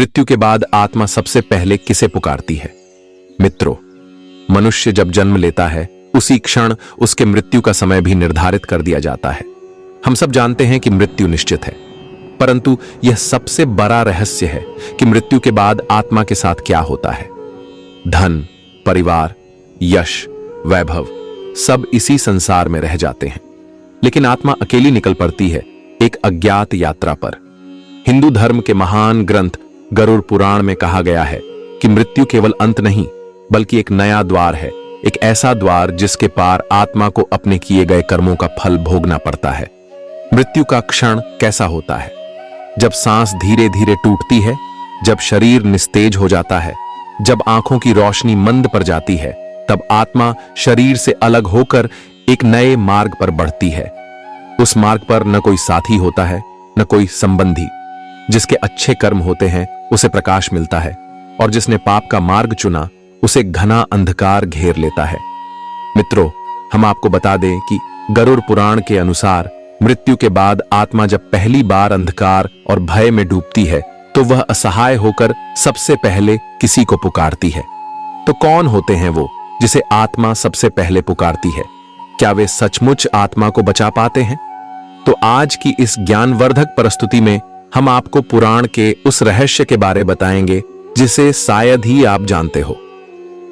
मृत्यु के बाद आत्मा सबसे पहले किसे पुकारती है? मित्रों, मनुष्य जब जन्म लेता है उसी क्षण उसके मृत्यु का समय भी निर्धारित कर दिया जाता है। हम सब जानते हैं कि मृत्यु निश्चित है, परंतु यह सबसे बड़ा रहस्य है कि मृत्यु के बाद आत्मा के साथ क्या होता है। धन, परिवार, यश, वैभव सब इसी संसार में रह जाते हैं, लेकिन आत्मा अकेली निकल पड़ती है एक अज्ञात यात्रा पर। हिंदू धर्म के महान ग्रंथ गरुड़ पुराण में कहा गया है कि मृत्यु केवल अंत नहीं बल्कि एक नया द्वार है, एक ऐसा द्वार जिसके पार आत्मा को अपने किए गए कर्मों का फल भोगना पड़ता है। मृत्यु का क्षण कैसा होता है? जब सांस धीरे धीरे टूटती है, जब शरीर निस्तेज हो जाता है, जब आंखों की रोशनी मंद पड़ जाती है, तब आत्मा शरीर से अलग होकर एक नए मार्ग पर बढ़ती है। उस मार्ग पर न कोई साथी होता है, न कोई संबंधी। जिसके अच्छे कर्म होते हैं उसे प्रकाश मिलता है, और जिसने पाप का मार्ग चुना उसे घना अंधकार घेर लेता है। मित्रों, हम आपको बता दें कि गरुड़ पुराण के अनुसार मृत्यु के बाद आत्मा जब पहली बार अंधकार और भय में डूबती है तो वह असहाय होकर सबसे पहले किसी को पुकारती है। तो कौन होते हैं वो जिसे आत्मा सबसे पहले पुकारती है? क्या वे सचमुच आत्मा को बचा पाते हैं? तो आज की इस ज्ञानवर्धक प्रस्तुति में हम आपको पुराण के उस रहस्य के बारे बताएंगे जिसे शायद ही आप जानते हो।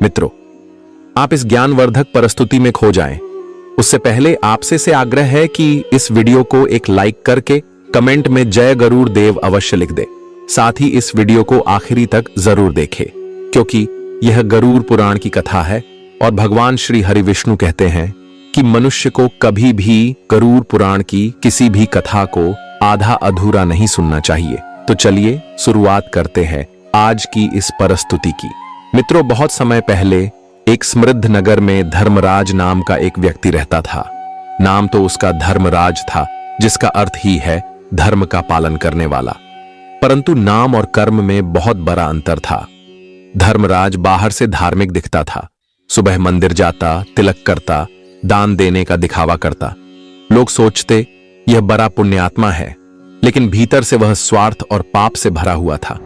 मित्रों, आप इस ज्ञानवर्धक प्रस्तुति में खो जाएं, उससे पहले आपसे से आग्रह है कि इस वीडियो को एक लाइक करके कमेंट में जय गरुड़ देव अवश्य लिख दे। साथ ही इस वीडियो को आखिरी तक जरूर देखें, क्योंकि यह गरुड़ पुराण की कथा है और भगवान श्री हरि विष्णु कहते हैं कि मनुष्य को कभी भी गरुड़ पुराण की किसी भी कथा को आधा अधूरा नहीं सुनना चाहिए। तो चलिए शुरुआत करते हैं आज की इस प्रस्तुति की। मित्रों, बहुत समय पहले एक समृद्ध नगर में धर्मराज नाम का एक व्यक्ति रहता था। नाम तो उसका धर्मराज था, जिसका अर्थ ही है धर्म का पालन करने वाला, परंतु नाम और कर्म में बहुत बड़ा अंतर था। धर्मराज बाहर से धार्मिक दिखता था, सुबह मंदिर जाता, तिलक करता, दान देने का दिखावा करता। लोग सोचते यह बड़ा पुण्यात्मा है, लेकिन भीतर से वह स्वार्थ और पाप से भरा हुआ था।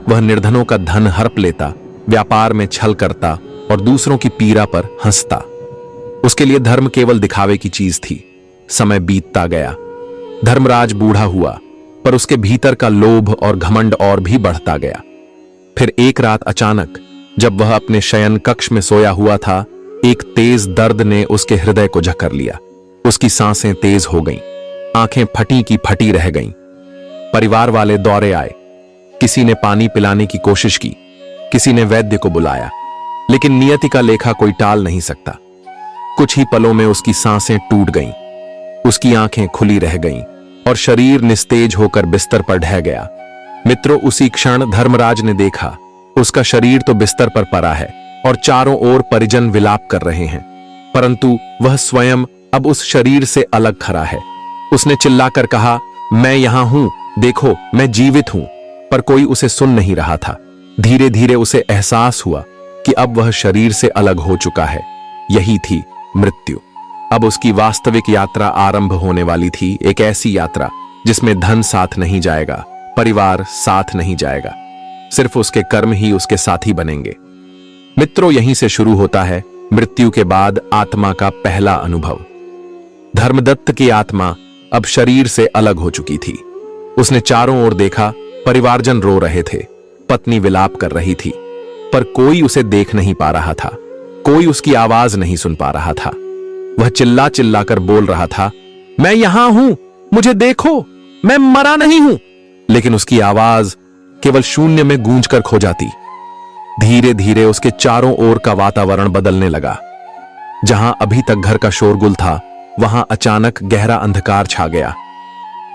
वह निर्धनों का धन हड़प लेता, व्यापार में छल करता और दूसरों की पीड़ा पर हंसता। उसके लिए धर्म केवल दिखावे की चीज थी। समय बीतता गया, धर्मराज बूढ़ा हुआ, पर उसके भीतर का लोभ और घमंड और भी बढ़ता गया। फिर एक रात अचानक जब वह अपने शयन कक्ष में सोया हुआ था, एक तेज दर्द ने उसके हृदय को जकड़ लिया। उसकी सांसें तेज हो गईं, आंखें फटी की फटी रह गईं। परिवार वाले दौड़े आए, किसी ने पानी पिलाने की कोशिश की, किसी ने वैद्य को बुलाया, लेकिन नियति का लेखा कोई टाल नहीं सकता। कुछ ही पलों में उसकी सांसें टूट गईं, उसकी आंखें खुली रह गईं और शरीर निस्तेज होकर बिस्तर पर ढह गया। मित्रों, उसी क्षण धर्मराज ने देखा उसका शरीर तो बिस्तर पर पड़ा है और चारों ओर परिजन विलाप कर रहे हैं, परंतु वह स्वयं अब उस शरीर से अलग खड़ा है। उसने चिल्लाकर कहा, मैं यहां हूं, देखो मैं जीवित हूं। पर कोई उसे सुन नहीं रहा था। धीरे धीरे उसे एहसास हुआ कि अब वह शरीर से अलग हो चुका है। यही थी मृत्यु। अब उसकी वास्तविक यात्रा आरंभ होने वाली थी, एक ऐसी यात्रा जिसमें धन साथ नहीं जाएगा, परिवार साथ नहीं जाएगा, सिर्फ उसके कर्म ही उसके साथी बनेंगे। मित्रों, यहीं से शुरू होता है मृत्यु के बाद आत्मा का पहला अनुभव। धर्मदत्त की आत्मा अब शरीर से अलग हो चुकी थी। उसने चारों ओर देखा, परिवारजन रो रहे थे, पत्नी विलाप कर रही थी, पर कोई उसे देख नहीं पा रहा था, कोई उसकी आवाज नहीं सुन पा रहा था। वह चिल्ला चिल्ला कर बोल रहा था, मैं यहां हूं, मुझे देखो, मैं मरा नहीं हूं। लेकिन उसकी आवाज केवल शून्य में गूंज कर खो जाती। धीरे धीरे उसके चारों ओर का वातावरण बदलने लगा। जहां अभी तक घर का शोरगुल था, वहां अचानक गहरा अंधकार छा गया।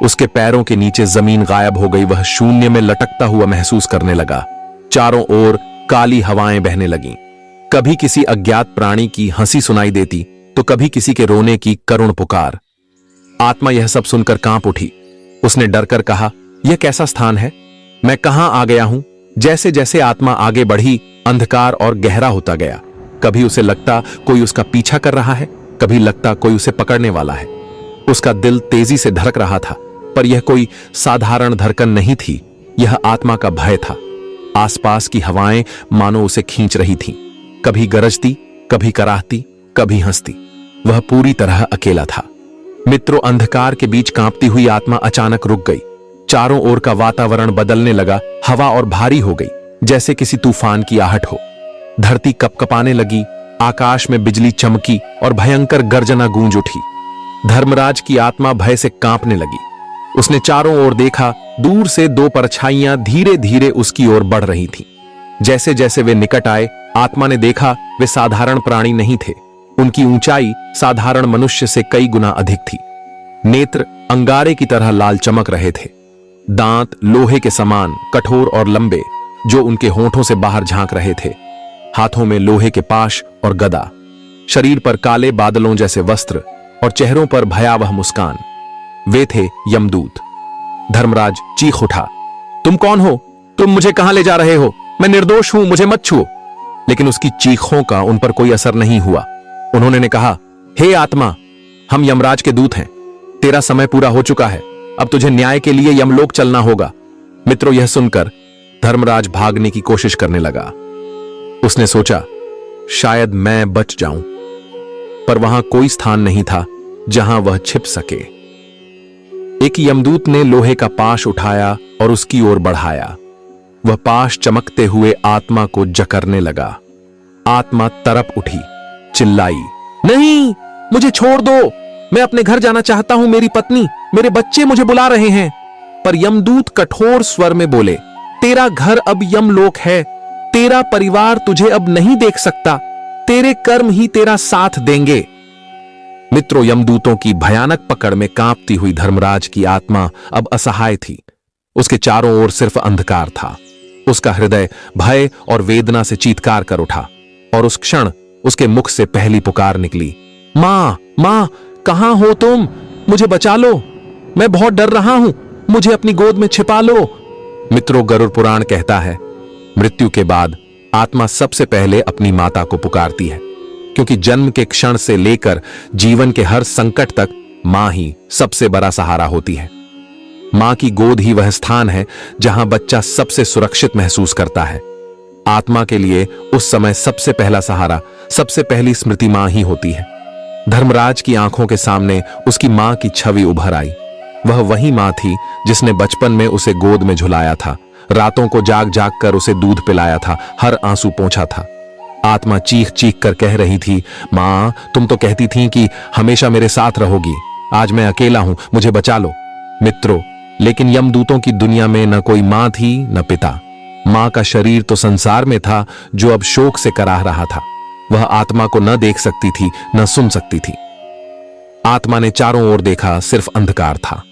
उसके पैरों के नीचे जमीन गायब हो गई। वह शून्य में लटकता हुआ महसूस करने लगा। चारों ओर काली हवाएं बहने लगीं। कभी किसी अज्ञात प्राणी की हंसी सुनाई देती, तो कभी किसी के रोने की करुण पुकार। आत्मा यह सब सुनकर कांप उठी। उसने डरकर कहा, यह कैसा स्थान है? मैं कहां आ गया हूं? जैसे जैसे आत्मा आगे बढ़ी, अंधकार और गहरा होता गया। कभी उसे लगता कोई उसका पीछा कर रहा है, कभी लगता कोई उसे पकड़ने वाला है। उसका दिल तेजी से धड़क रहा था, पर यह कोई साधारण धड़कन नहीं थी, यह आत्मा का भय था। आसपास की हवाएं मानो उसे खींच रही थीं, कभी गरजती, कभी कराहती, कभी हंसती। वह पूरी तरह अकेला था। मित्रों, अंधकार के बीच कांपती हुई आत्मा अचानक रुक गई। चारों ओर का वातावरण बदलने लगा, हवा और भारी हो गई, जैसे किसी तूफान की आहट हो। धरती कपकपाने लगी, आकाश में बिजली चमकी और भयंकर गर्जना गूंज उठी। धर्मराज की आत्मा भय से कांपने लगी। उसने चारों ओर देखा, दूर से दो परछाइयां धीरे धीरे उसकी ओर बढ़ रही थीं। जैसे जैसे वे निकट आए, आत्मा ने देखा वे साधारण प्राणी नहीं थे। उनकी ऊंचाई साधारण मनुष्य से कई गुना अधिक थी। नेत्र अंगारे की तरह लाल चमक रहे थे, दांत लोहे के समान कठोर और लंबे जो उनके होंठों से बाहर झांक रहे थे। हाथों में लोहे के पाश और गदा, शरीर पर काले बादलों जैसे वस्त्र और चेहरों पर भयावह मुस्कान। वे थे यमदूत। धर्मराज चीख उठा, तुम कौन हो? तुम मुझे कहां ले जा रहे हो? मैं निर्दोष हूं, मुझे मत छुओ। लेकिन उसकी चीखों का उन पर कोई असर नहीं हुआ। उन्होंने कहा, हे आत्मा, हम यमराज के दूत हैं। तेरा समय पूरा हो चुका है। अब तुझे न्याय के लिए यमलोक चलना होगा। मित्रों, यह सुनकर धर्मराज भागने की कोशिश करने लगा। उसने सोचा, शायद मैं बच जाऊं, पर वहां कोई स्थान नहीं था जहां वह छिप सके। एक यमदूत ने लोहे का पाश उठाया और उसकी ओर बढ़ाया। वह पाश चमकते हुए आत्मा को जकड़ने लगा। आत्मा तरप उठी, चिल्लाई, नहीं, मुझे छोड़ दो, मैं अपने घर जाना चाहता हूं। मेरी पत्नी, मेरे बच्चे मुझे बुला रहे हैं। पर यमदूत कठोर स्वर में बोले, तेरा घर अब यमलोक है। तेरा परिवार तुझे अब नहीं देख सकता। तेरे कर्म ही तेरा साथ देंगे। मित्रों, यमदूतों की भयानक पकड़ में कांपती हुई धर्मराज की आत्मा अब असहाय थी। उसके चारों ओर सिर्फ अंधकार था। उसका हृदय भय और वेदना से चीत्कार कर उठा और उस क्षण उसके मुख से पहली पुकार निकली, मां, मां, कहां हो तुम? मुझे बचा लो, मैं बहुत डर रहा हूं, मुझे अपनी गोद में छिपा लो। मित्रों, गरुड़ पुराण कहता है, मृत्यु के बाद आत्मा सबसे पहले अपनी माता को पुकारती है, क्योंकि जन्म के क्षण से लेकर जीवन के हर संकट तक मां ही सबसे बड़ा सहारा होती है। मां की गोद ही वह स्थान है जहां बच्चा सबसे सुरक्षित महसूस करता है। आत्मा के लिए उस समय सबसे पहला सहारा, सबसे पहली स्मृति मां ही होती है। धर्मराज की आंखों के सामने उसकी मां की छवि उभर आई। वह वही मां थी जिसने बचपन में उसे गोद में झुलाया था, रातों को जाग जाग कर उसे दूध पिलाया था, हर आंसू पोंछा था। आत्मा चीख चीख कर कह रही थी, मां, तुम तो कहती थी कि हमेशा मेरे साथ रहोगी। आज मैं अकेला हूं, मुझे बचा लो। मित्रों, लेकिन यमदूतों की दुनिया में न कोई मां थी न पिता। मां का शरीर तो संसार में था जो अब शोक से कराह रहा था। वह आत्मा को न देख सकती थी न सुन सकती थी। आत्मा ने चारों ओर देखा, सिर्फ अंधकार था।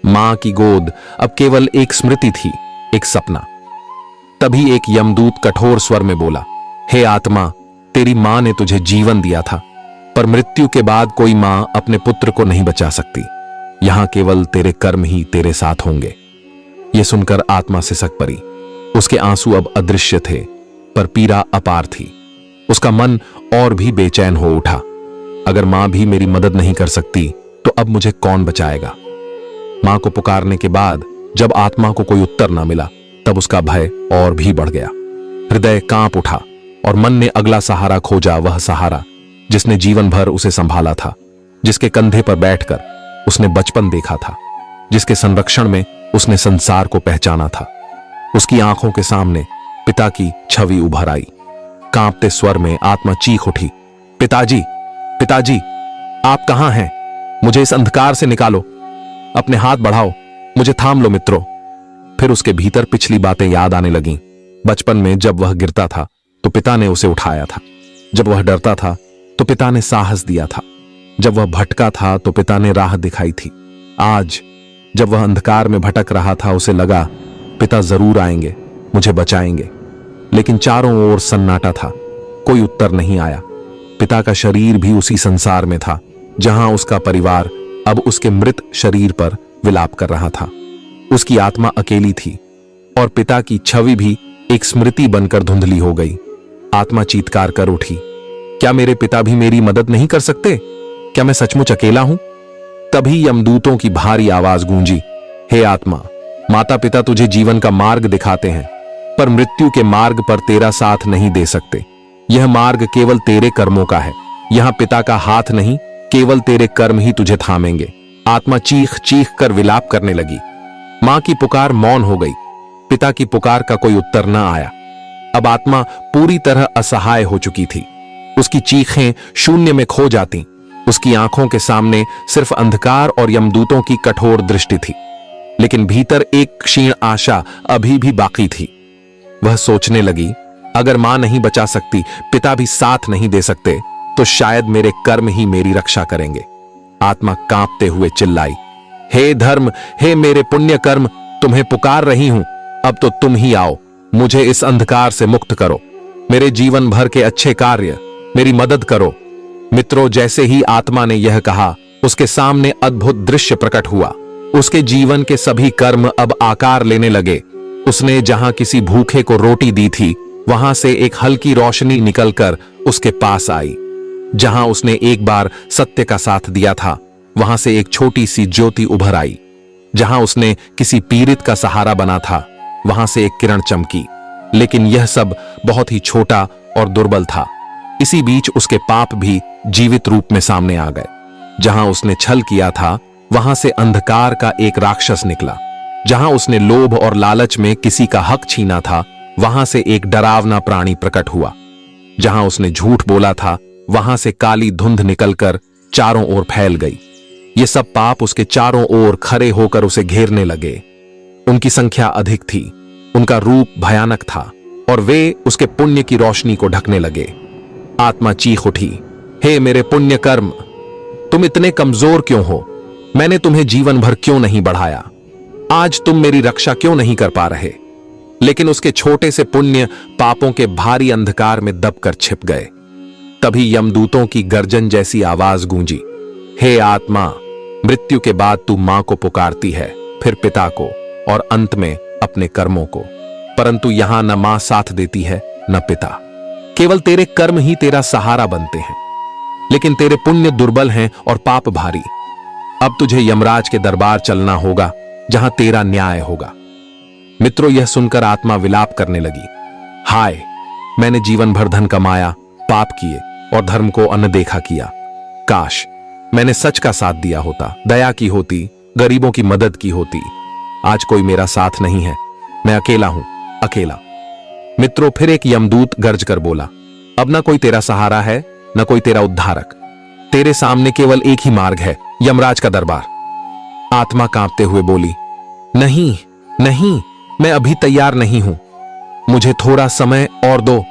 मां की गोद अब केवल एक स्मृति थी, एक सपना। तभी एक यमदूत कठोर स्वर में बोला, हे आत्मा, तेरी मां ने तुझे जीवन दिया था, पर मृत्यु के बाद कोई मां अपने पुत्र को नहीं बचा सकती। यहां केवल तेरे कर्म ही तेरे साथ होंगे। यह सुनकर आत्मा सिसक पड़ी। उसके आंसू अब अदृश्य थे, पर पीड़ा अपार थी। उसका मन और भी बेचैन हो उठा। अगर मां भी मेरी मदद नहीं कर सकती तो अब मुझे कौन बचाएगा? मां को पुकारने के बाद जब आत्मा को कोई उत्तर ना मिला, तब उसका भय और भी बढ़ गया। हृदय कांप उठा और मन ने अगला सहारा खोजा, वह सहारा जिसने जीवन भर उसे संभाला था, जिसके कंधे पर बैठकर उसने बचपन देखा था, जिसके संरक्षण में उसने संसार को पहचाना था। उसकी आंखों के सामने पिता की छवि उभर आई। कांपते स्वर में आत्मा चीख उठी, पिताजी, पिताजी, आप कहां हैं? मुझे इस अंधकार से निकालो, अपने हाथ बढ़ाओ, मुझे थाम लो मित्रों। फिर उसके भीतर पिछली बातें याद आने लगीं। बचपन में जब वह गिरता था तो पिता ने उसे उठाया था, जब वह डरता था तो पिता ने साहस दिया था, जब वह भटका था तो पिता ने राह दिखाई थी। आज जब वह अंधकार में भटक रहा था, उसे लगा पिता जरूर आएंगे, मुझे बचाएंगे। लेकिन चारों ओर सन्नाटा था, कोई उत्तर नहीं आया। पिता का शरीर भी उसी संसार में था जहां उसका परिवार अब उसके मृत शरीर पर विलाप कर रहा था। उसकी आत्मा अकेली थी और पिता की छवि भी एक स्मृति बनकर धुंधली हो गई। आत्मा चीत्कार कर उठी, क्या मेरे पिता भी मेरी मदद नहीं कर सकते? क्या मैं सचमुच अकेला हूं? तभी यमदूतों की भारी आवाज गूंजी, हे आत्मा, माता पिता तुझे जीवन का मार्ग दिखाते हैं। पर मृत्यु के मार्ग पर तेरा साथ नहीं दे सकते। यह मार्ग केवल तेरे कर्मों का है। यहां पिता का हाथ नहीं, केवल तेरे कर्म ही तुझे थामेंगे। आत्मा चीख चीख कर विलाप करने लगी। मां की पुकार मौन हो गई। पिता की पुकार का कोई उत्तर न आया। अब आत्मा पूरी तरह असहाय हो चुकी थी। उसकी चीखें शून्य में खो जाती। उसकी आंखों के सामने सिर्फ अंधकार और यमदूतों की कठोर दृष्टि थी। लेकिन भीतर एक क्षीण आशा अभी भी बाकी थी। वह सोचने लगी, अगर मां नहीं बचा सकती, पिता भी साथ नहीं दे सकते, तो शायद मेरे कर्म ही मेरी रक्षा करेंगे। आत्मा कांपते हुए चिल्लाई, हे धर्म, हे मेरे पुण्य कर्म, तुम्हें पुकार रही हूं। अब तो तुम ही आओ, मुझे इस अंधकार से मुक्त करो। मेरे जीवन भर के अच्छे कार्य, मेरी मदद करो। मित्रों, जैसे ही आत्मा ने यह कहा, उसके सामने अद्भुत दृश्य प्रकट हुआ। उसके जीवन के सभी कर्म अब आकार लेने लगे। उसने जहां किसी भूखे को रोटी दी थी, वहां से एक हल्की रोशनी निकलकर उसके पास आई। जहां उसने एक बार सत्य का साथ दिया था, वहां से एक छोटी सी ज्योति उभर आई। जहां उसने किसी पीड़ित का सहारा बना था, वहां से एक किरण चमकी। लेकिन यह सब बहुत ही छोटा और दुर्बल था। इसी बीच उसके पाप भी जीवित रूप में सामने आ गए। जहां उसने छल किया था, वहां से अंधकार का एक राक्षस निकला। जहां उसने लोभ और लालच में किसी का हक छीना था, वहां से एक डरावना प्राणी प्रकट हुआ। जहां उसने झूठ बोला था, वहां से काली धुंध निकलकर चारों ओर फैल गई। ये सब पाप उसके चारों ओर खड़े होकर उसे घेरने लगे। उनकी संख्या अधिक थी, उनका रूप भयानक था और वे उसके पुण्य की रोशनी को ढकने लगे। आत्मा चीख उठी, हे मेरे पुण्य कर्म, तुम इतने कमजोर क्यों हो? मैंने तुम्हें जीवन भर क्यों नहीं बढ़ाया? आज तुम मेरी रक्षा क्यों नहीं कर पा रहे? लेकिन उसके छोटे से पुण्य पापों के भारी अंधकार में दबकर छिप गए। तभी यमदूतों की गर्जन जैसी आवाज गूंजी, हे आत्मा, मृत्यु के बाद तू मां को पुकारती है, फिर पिता को और अंत में अपने कर्मों को। परंतु यहां न मां साथ देती है, न पिता। केवल तेरे कर्म ही तेरा सहारा बनते हैं। लेकिन तेरे पुण्य दुर्बल हैं और पाप भारी। अब तुझे यमराज के दरबार चलना होगा, जहां तेरा न्याय होगा। मित्रों, यह सुनकर आत्मा विलाप करने लगी, हाय, मैंने जीवन भर धन कमाया, पाप किए और धर्म को अनदेखा किया। काश मैंने सच का साथ दिया होता, दया की होती, गरीबों की मदद की होती। आज कोई मेरा साथ नहीं है, मैं अकेला हूं, अकेला। मित्रों, फिर एक यमदूत गर्ज कर बोला, अब ना कोई तेरा सहारा है, न कोई तेरा उद्धारक। तेरे सामने केवल एक ही मार्ग है, यमराज का दरबार। आत्मा कांपते हुए बोली, नहीं नहीं, मैं अभी तैयार नहीं हूं। मुझे थोड़ा समय और दो।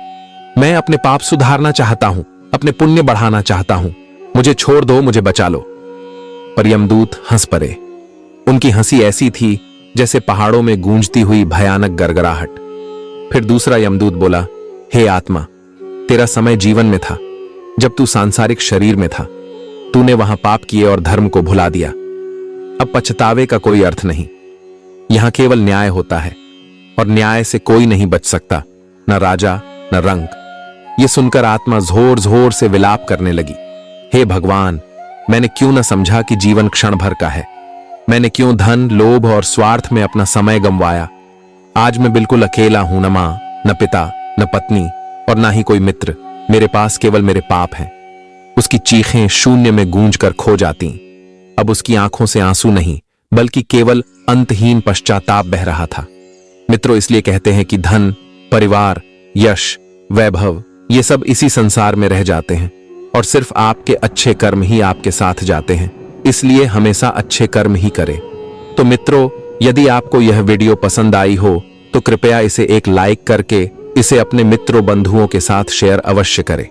मैं अपने पाप सुधारना चाहता हूं, अपने पुण्य बढ़ाना चाहता हूं। मुझे छोड़ दो, मुझे बचा लो। पर यमदूत हंस पड़े। उनकी हंसी ऐसी थी जैसे पहाड़ों में गूंजती हुई भयानक गड़गड़ाहट। फिर दूसरा यमदूत बोला, हे आत्मा, तेरा समय जीवन में था, जब तू सांसारिक शरीर में था। तूने वहां पाप किए और धर्म को भुला दिया। अब पछतावे का कोई अर्थ नहीं। यहां केवल न्याय होता है और न्याय से कोई नहीं बच सकता, न राजा न रंग। यह सुनकर आत्मा जोर जोर से विलाप करने लगी, हे भगवान, मैंने क्यों न समझा कि जीवन क्षण भर का है। मैंने क्यों धन, लोभ और स्वार्थ में अपना समय गंवाया। आज मैं बिल्कुल अकेला हूं, न मां, न पिता, न पत्नी और ना ही कोई मित्र। मेरे पास केवल मेरे पाप हैं। उसकी चीखें शून्य में गूंज कर खो जाती। अब उसकी आंखों से आंसू नहीं, बल्कि केवल अंतहीन पश्चाताप बह रहा था। मित्रों, इसलिए कहते हैं कि धन, परिवार, यश, वैभव, ये सब इसी संसार में रह जाते हैं और सिर्फ आपके अच्छे कर्म ही आपके साथ जाते हैं। इसलिए हमेशा अच्छे कर्म ही करें। तो मित्रों, यदि आपको यह वीडियो पसंद आई हो तो कृपया इसे एक लाइक करके इसे अपने मित्रों बंधुओं के साथ शेयर अवश्य करें।